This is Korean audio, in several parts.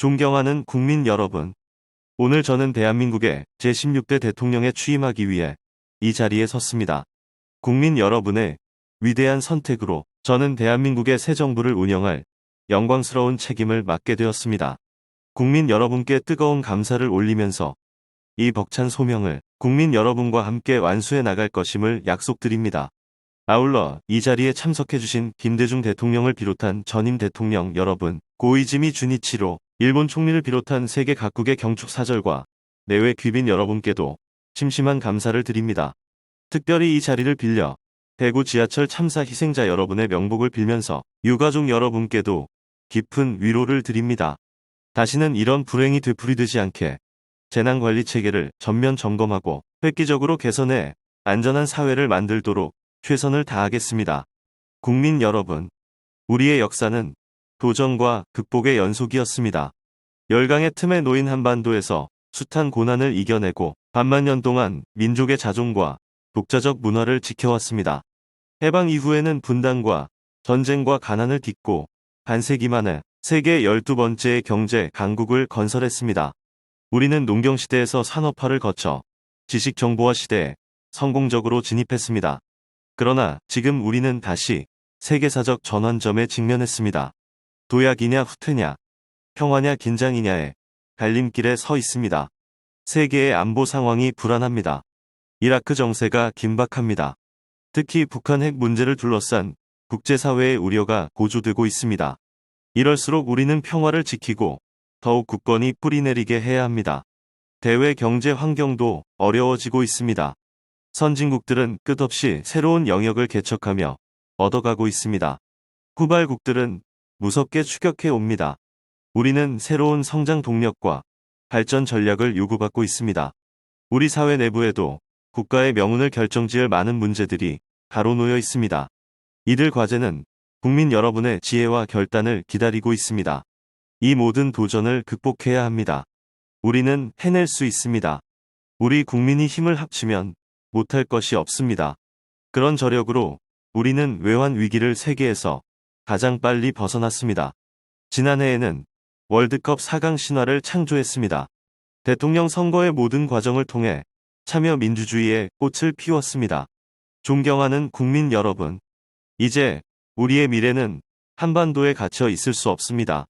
존경하는 국민 여러분, 오늘 저는 대한민국의 제16대 대통령에 취임하기 위해 이 자리에 섰습니다. 국민 여러분의 위대한 선택으로 저는 대한민국의 새 정부를 운영할 영광스러운 책임을 맡게 되었습니다. 국민 여러분께 뜨거운 감사를 올리면서 이 벅찬 소명을 국민 여러분과 함께 완수해 나갈 것임을 약속드립니다. 아울러 이 자리에 참석해주신 김대중 대통령을 비롯한 전임 대통령 여러분, 고이즈미 주니치로 일본 총리를 비롯한 세계 각국의 경축사절과 내외 귀빈 여러분께도 심심한 감사를 드립니다. 특별히 이 자리를 빌려 대구 지하철 참사 희생자 여러분의 명복을 빌면서 유가족 여러분께도 깊은 위로를 드립니다. 다시는 이런 불행이 되풀이되지 않게 재난관리 체계를 전면 점검하고 획기적으로 개선해 안전한 사회를 만들도록 최선을 다하겠습니다. 국민 여러분, 우리의 역사는 도전과 극복의 연속이었습니다. 열강의 틈에 놓인 한반도에서 숱한 고난을 이겨내고 반만년 동안 민족의 자존과 독자적 문화를 지켜왔습니다. 해방 이후에는 분단과 전쟁과 가난을 딛고 반세기 만에 세계 12번째의 경제 강국을 건설했습니다. 우리는 농경시대에서 산업화를 거쳐 지식정보화 시대에 성공적으로 진입했습니다. 그러나 지금 우리는 다시 세계사적 전환점에 직면했습니다. 도약이냐 후퇴냐, 평화냐 긴장이냐의 갈림길에 서 있습니다. 세계의 안보 상황이 불안합니다. 이라크 정세가 긴박합니다. 특히 북한 핵 문제를 둘러싼 국제사회의 우려가 고조되고 있습니다. 이럴수록 우리는 평화를 지키고 더욱 굳건히 뿌리내리게 해야 합니다. 대외 경제 환경도 어려워지고 있습니다. 선진국들은 끝없이 새로운 영역을 개척하며 얻어가고 있습니다. 후발국들은 무섭게 추격해 옵니다. 우리는 새로운 성장 동력과 발전 전략을 요구받고 있습니다. 우리 사회 내부에도 국가의 명운을 결정지을 많은 문제들이 가로놓여 있습니다. 이들 과제는 국민 여러분의 지혜와 결단을 기다리고 있습니다. 이 모든 도전을 극복해야 합니다. 우리는 해낼 수 있습니다. 우리 국민이 힘을 합치면 못할 것이 없습니다. 그런 저력으로 우리는 외환 위기를 세계에서 가장 빨리 벗어났습니다. 지난해에는 월드컵 4강 신화를 창조했습니다. 대통령 선거의 모든 과정을 통해 참여 민주주의의 꽃을 피웠습니다. 존경하는 국민 여러분, 이제 우리의 미래는 한반도에 갇혀 있을 수 없습니다.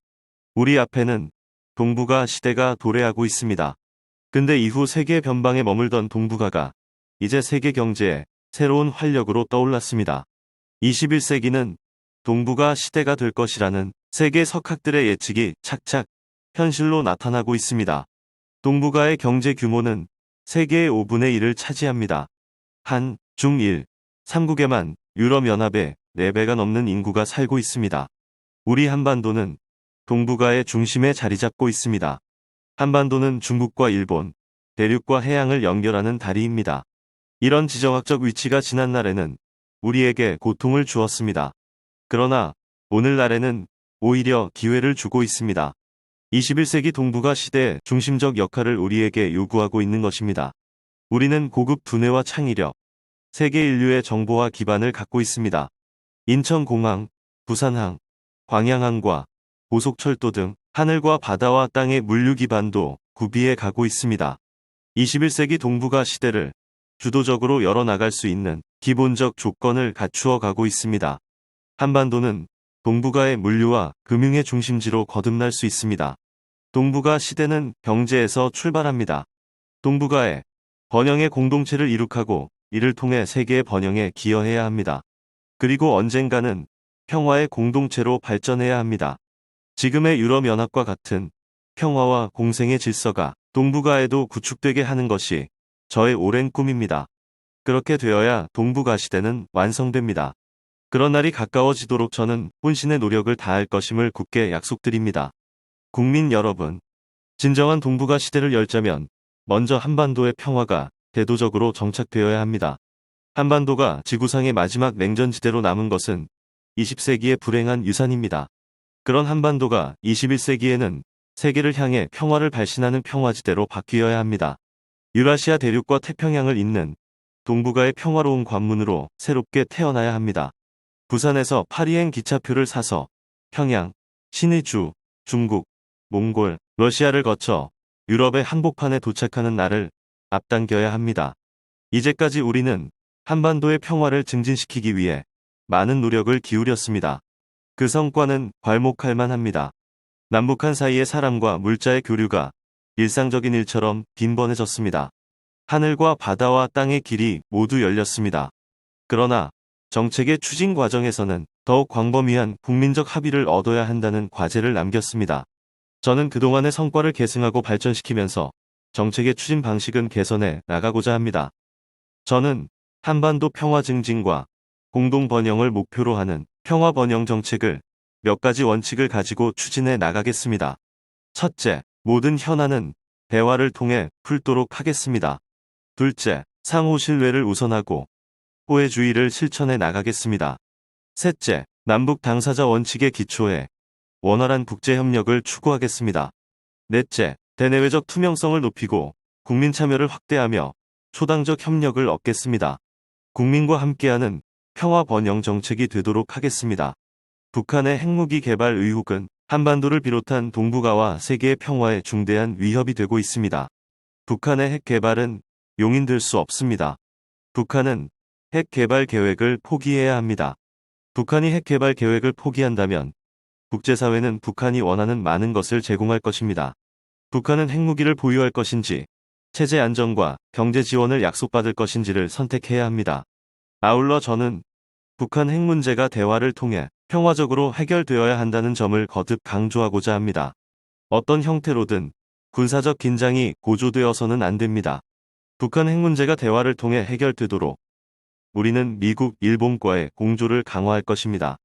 우리 앞에는 동북아 시대가 도래하고 있습니다. 근대 이후 세계 변방에 머물던 동북아가 이제 세계 경제에 새로운 활력으로 떠올랐습니다. 21세기는 동북아 시대가 될 것이라는 세계 석학들의 예측이 착착 현실로 나타나고 있습니다. 동북아의 경제 규모는 세계의 5분의 1을 차지합니다. 한, 중, 일, 3국에만 유럽연합의 4배가 넘는 인구가 살고 있습니다. 우리 한반도는 동북아의 중심에 자리 잡고 있습니다. 한반도는 중국과 일본, 대륙과 해양을 연결하는 다리입니다. 이런 지정학적 위치가 지난날에는 우리에게 고통을 주었습니다. 그러나 오늘날에는 오히려 기회를 주고 있습니다. 21세기 동북아 시대의 중심적 역할을 우리에게 요구하고 있는 것입니다. 우리는 고급 두뇌와 창의력, 세계 인류의 정보화 기반을 갖고 있습니다. 인천공항, 부산항, 광양항과 고속철도 등 하늘과 바다와 땅의 물류 기반도 구비해 가고 있습니다. 21세기 동북아 시대를 주도적으로 열어나갈 수 있는 기본적 조건을 갖추어 가고 있습니다. 한반도는 동북아의 물류와 금융의 중심지로 거듭날 수 있습니다. 동북아 시대는 경제에서 출발합니다. 동북아의 번영의 공동체를 이룩하고 이를 통해 세계의 번영에 기여해야 합니다. 그리고 언젠가는 평화의 공동체로 발전해야 합니다. 지금의 유럽연합과 같은 평화와 공생의 질서가 동북아에도 구축되게 하는 것이 저의 오랜 꿈입니다. 그렇게 되어야 동북아 시대는 완성됩니다. 그런 날이 가까워지도록 저는 혼신의 노력을 다할 것임을 굳게 약속드립니다. 국민 여러분, 진정한 동북아 시대를 열자면 먼저 한반도의 평화가 대도적으로 정착되어야 합니다. 한반도가 지구상의 마지막 냉전지대로 남은 것은 20세기의 불행한 유산입니다. 그런 한반도가 21세기에는 세계를 향해 평화를 발신하는 평화지대로 바뀌어야 합니다. 유라시아 대륙과 태평양을 잇는 동북아의 평화로운 관문으로 새롭게 태어나야 합니다. 부산에서 파리행 기차표를 사서 평양, 신의주, 중국, 몽골, 러시아를 거쳐 유럽의 한복판에 도착하는 날을 앞당겨야 합니다. 이제까지 우리는 한반도의 평화를 증진시키기 위해 많은 노력을 기울였습니다. 그 성과는 괄목할 만합니다. 남북한 사이의 사람과 물자의 교류가 일상적인 일처럼 빈번해졌습니다. 하늘과 바다와 땅의 길이 모두 열렸습니다. 그러나 정책의 추진 과정에서는 더욱 광범위한 국민적 합의를 얻어야 한다는 과제를 남겼습니다. 저는 그동안의 성과를 계승하고 발전시키면서 정책의 추진 방식은 개선해 나가고자 합니다. 저는 한반도 평화 증진과 공동 번영을 목표로 하는 평화 번영 정책을 몇 가지 원칙을 가지고 추진해 나가겠습니다. 첫째, 모든 현안은 대화를 통해 풀도록 하겠습니다. 둘째, 상호 신뢰를 우선하고 호혜주의를 실천해 나가겠습니다. 셋째, 남북 당사자 원칙에 기초해 원활한 국제협력을 추구하겠습니다. 넷째, 대내외적 투명성을 높이고 국민 참여를 확대하며 초당적 협력을 얻겠습니다. 국민과 함께하는 평화 번영 정책이 되도록 하겠습니다. 북한의 핵무기 개발 의혹은 한반도를 비롯한 동북아와 세계의 평화에 중대한 위협이 되고 있습니다. 북한의 핵 개발은 용인될 수 없습니다. 북한은 핵 개발 계획을 포기해야 합니다. 북한이 핵 개발 계획을 포기한다면 국제사회는 북한이 원하는 많은 것을 제공할 것입니다. 북한은 핵무기를 보유할 것인지, 체제 안정과 경제 지원을 약속받을 것인지를 선택해야 합니다. 아울러 저는 북한 핵 문제가 대화를 통해 평화적으로 해결되어야 한다는 점을 거듭 강조하고자 합니다. 어떤 형태로든 군사적 긴장이 고조되어서는 안 됩니다. 북한 핵 문제가 대화를 통해 해결되도록 우리는 미국, 일본과의 공조를 강화할 것입니다.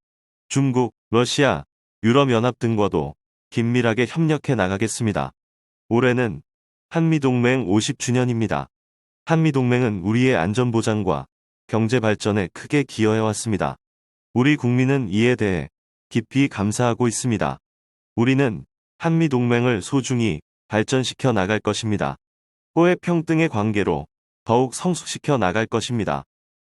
중국, 러시아, 유럽연합 등과도 긴밀하게 협력해 나가겠습니다. 올해는 한미동맹 50주년입니다. 한미동맹은 우리의 안전보장과 경제 발전에 크게 기여해왔습니다. 우리 국민은 이에 대해 깊이 감사하고 있습니다. 우리는 한미동맹을 소중히 발전시켜 나갈 것입니다. 호혜 평등의 관계로 더욱 성숙시켜 나갈 것입니다.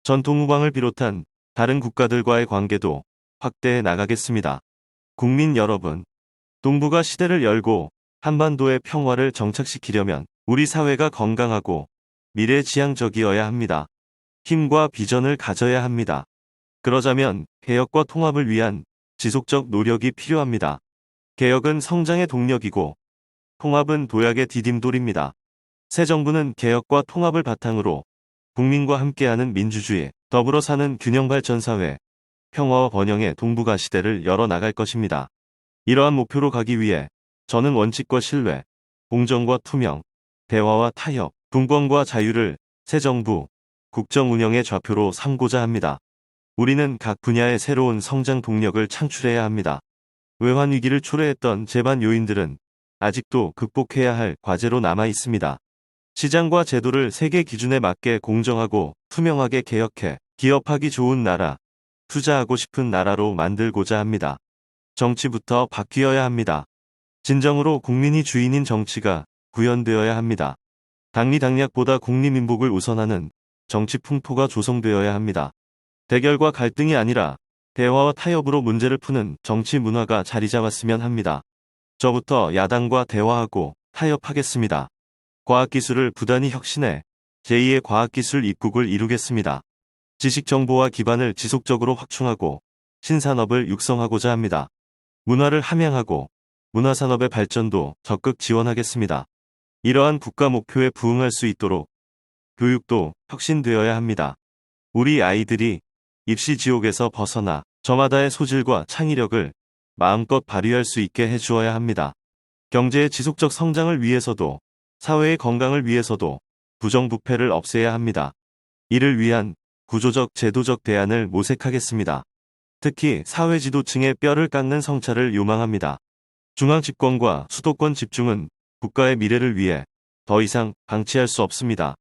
전통무방을 비롯한 다른 국가들과의 관계도 확대해 나가겠습니다. 국민 여러분, 동북아 시대를 열고 한반도의 평화를 정착시키려면 우리 사회가 건강하고 미래지향적이어야 합니다. 힘과 비전을 가져야 합니다. 그러자면 개혁과 통합을 위한 지속적 노력이 필요합니다. 개혁은 성장의 동력이고 통합은 도약의 디딤돌입니다. 새 정부는 개혁과 통합을 바탕으로 국민과 함께하는 민주주의, 더불어 사는 균형발전사회, 평화와 번영의 동북아 시대를 열어나갈 것입니다. 이러한 목표로 가기 위해 저는 원칙과 신뢰, 공정과 투명, 대화와 타협, 분권과 자유를 새 정부, 국정 운영의 좌표로 삼고자 합니다. 우리는 각 분야의 새로운 성장 동력을 창출해야 합니다. 외환 위기를 초래했던 재반 요인들은 아직도 극복해야 할 과제로 남아 있습니다. 시장과 제도를 세계 기준에 맞게 공정하고 투명하게 개혁해 기업하기 좋은 나라, 투자하고 싶은 나라로 만들고자 합니다. 정치부터 바뀌어야 합니다. 진정으로 국민이 주인인 정치가 구현되어야 합니다. 당리당략보다 국리민복을 우선하는 정치 풍토가 조성되어야 합니다. 대결과 갈등이 아니라 대화와 타협으로 문제를 푸는 정치 문화가 자리 잡았으면 합니다. 저부터 야당과 대화하고 타협하겠습니다. 과학기술을 부단히 혁신해 제2의 과학기술 입국을 이루겠습니다. 지식정보화 기반을 지속적으로 확충하고 신산업을 육성하고자 합니다. 문화를 함양하고 문화산업의 발전도 적극 지원하겠습니다. 이러한 국가 목표에 부응할 수 있도록 교육도 혁신되어야 합니다. 우리 아이들이 입시 지옥에서 벗어나 저마다의 소질과 창의력을 마음껏 발휘할 수 있게 해주어야 합니다. 경제의 지속적 성장을 위해서도 사회의 건강을 위해서도 부정부패를 없애야 합니다. 이를 위한 구조적 제도적 대안을 모색하겠습니다. 특히 사회지도층의 뼈를 깎는 성찰을 요망합니다. 중앙집권과 수도권 집중은 국가의 미래를 위해 더 이상 방치할 수 없습니다.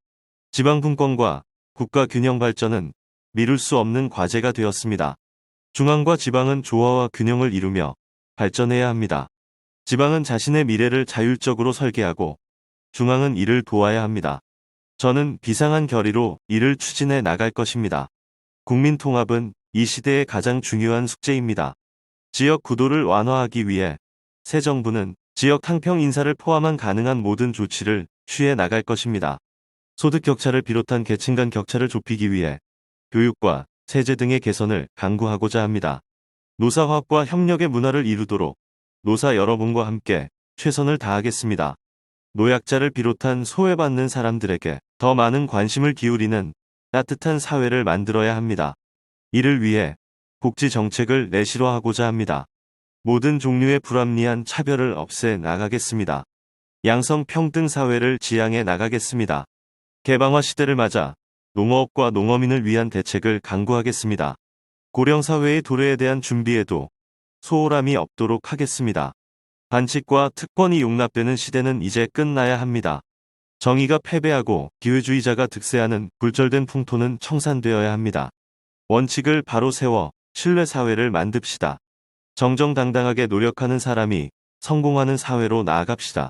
지방분권과 국가 균형 발전은 미룰 수 없는 과제가 되었습니다. 중앙과 지방은 조화와 균형을 이루며 발전해야 합니다. 지방은 자신의 미래를 자율적으로 설계하고 중앙은 이를 도와야 합니다. 저는 비상한 결의로 이를 추진해 나갈 것입니다. 국민 통합은 이 시대의 가장 중요한 숙제입니다. 지역 구도를 완화하기 위해 새 정부는 지역 탕평 인사를 포함한 가능한 모든 조치를 취해 나갈 것입니다. 소득 격차를 비롯한 계층 간 격차를 좁히기 위해 교육과 세제 등의 개선을 강구하고자 합니다. 노사화합과 협력의 문화를 이루도록 노사 여러분과 함께 최선을 다하겠습니다. 노약자를 비롯한 소외받는 사람들에게 더 많은 관심을 기울이는 따뜻한 사회를 만들어야 합니다. 이를 위해 복지 정책을 내실화하고자 합니다. 모든 종류의 불합리한 차별을 없애 나가겠습니다. 양성평등 사회를 지향해 나가겠습니다. 개방화 시대를 맞아 농어업과 농어민을 위한 대책을 강구하겠습니다. 고령사회의 도래에 대한 준비에도 소홀함이 없도록 하겠습니다. 반칙과 특권이 용납되는 시대는 이제 끝나야 합니다. 정의가 패배하고 기회주의자가 득세하는 굴절된 풍토는 청산되어야 합니다. 원칙을 바로 세워 신뢰사회를 만듭시다. 정정당당하게 노력하는 사람이 성공하는 사회로 나아갑시다.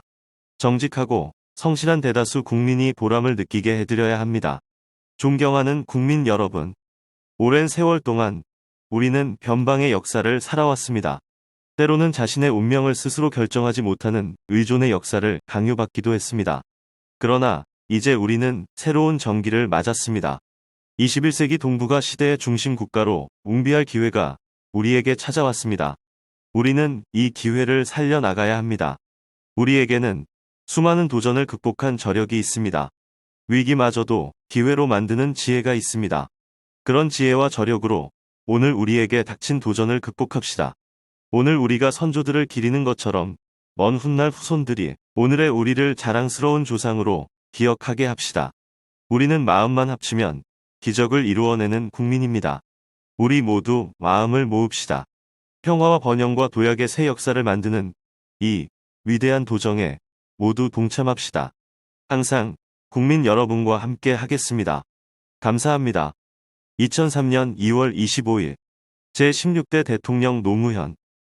정직하고 성실한 대다수 국민이 보람을 느끼게 해드려야 합니다. 존경하는 국민 여러분, 오랜 세월 동안 우리는 변방의 역사를 살아왔습니다. 때로는 자신의 운명을 스스로 결정하지 못하는 의존의 역사를 강요받기도 했습니다. 그러나 이제 우리는 새로운 전기를 맞았습니다. 21세기 동북아 시대의 중심 국가로 웅비할 기회가 우리에게 찾아왔습니다. 우리는 이 기회를 살려나가야 합니다. 우리에게는 수많은 도전을 극복한 저력이 있습니다. 위기마저도 기회로 만드는 지혜가 있습니다. 그런 지혜와 저력으로 오늘 우리에게 닥친 도전을 극복합시다. 오늘 우리가 선조들을 기리는 것처럼 먼 훗날 후손들이 오늘의 우리를 자랑스러운 조상으로 기억하게 합시다. 우리는 마음만 합치면 기적을 이루어내는 국민입니다. 우리 모두 마음을 모읍시다. 평화와 번영과 도약의 새 역사를 만드는 이 위대한 도정에 모두 동참합시다. 항상 국민 여러분과 함께 하겠습니다. 감사합니다. 2003년 2월 25일 제16대 대통령 노무현